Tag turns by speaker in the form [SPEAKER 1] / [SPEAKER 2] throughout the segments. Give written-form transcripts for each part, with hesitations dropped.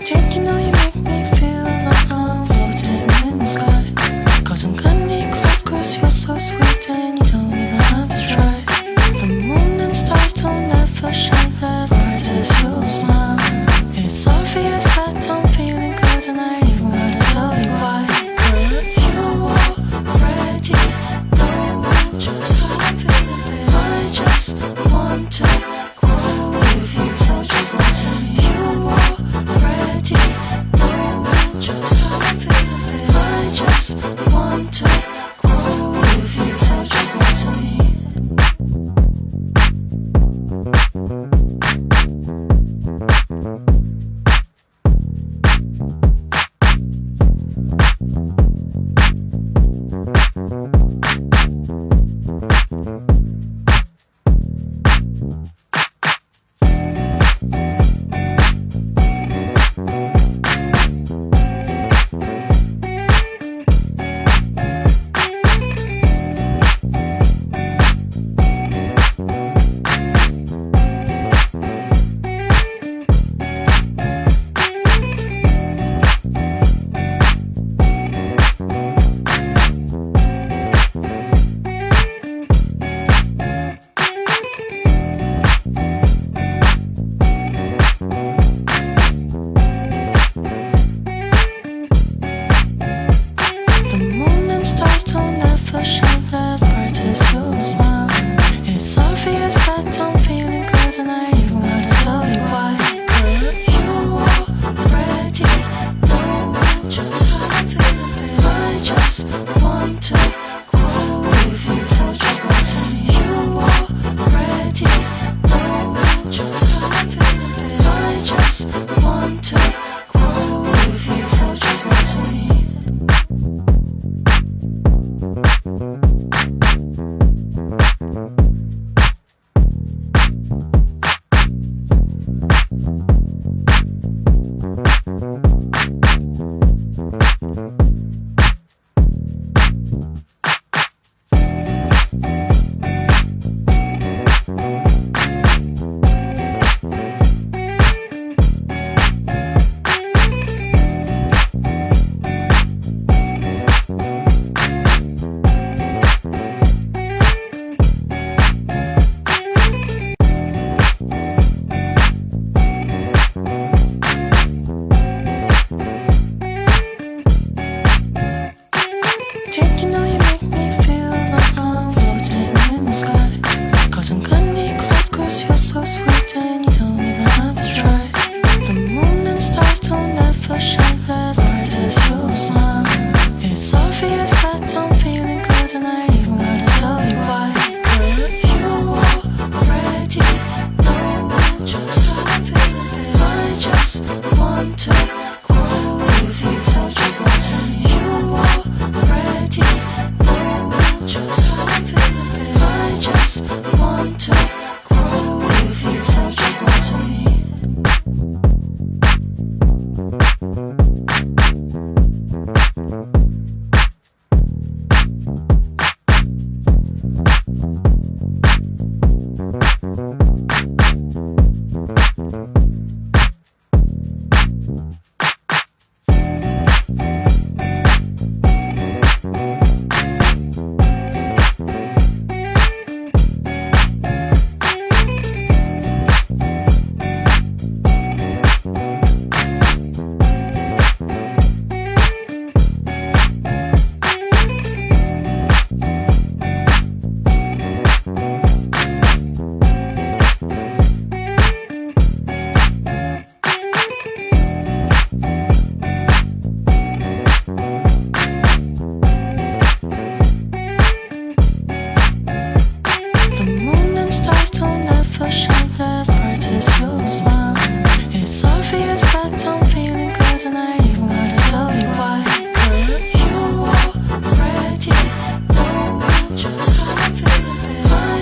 [SPEAKER 1] Did you know you make me feel like I'm floating in the sky? Cause I'm gonna close cause you're so sweet and you don't even have to try. The moon and stars don't ever shine as bright as your smile. It's obvious that I'm feeling good and I ain't even gotta tell you why. Cause you already know just how I'm feeling. I just want to grow with you, so just want to. You already know just how I'm feeling. I just want to grow with you, so just want to me.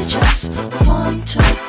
[SPEAKER 1] Just want to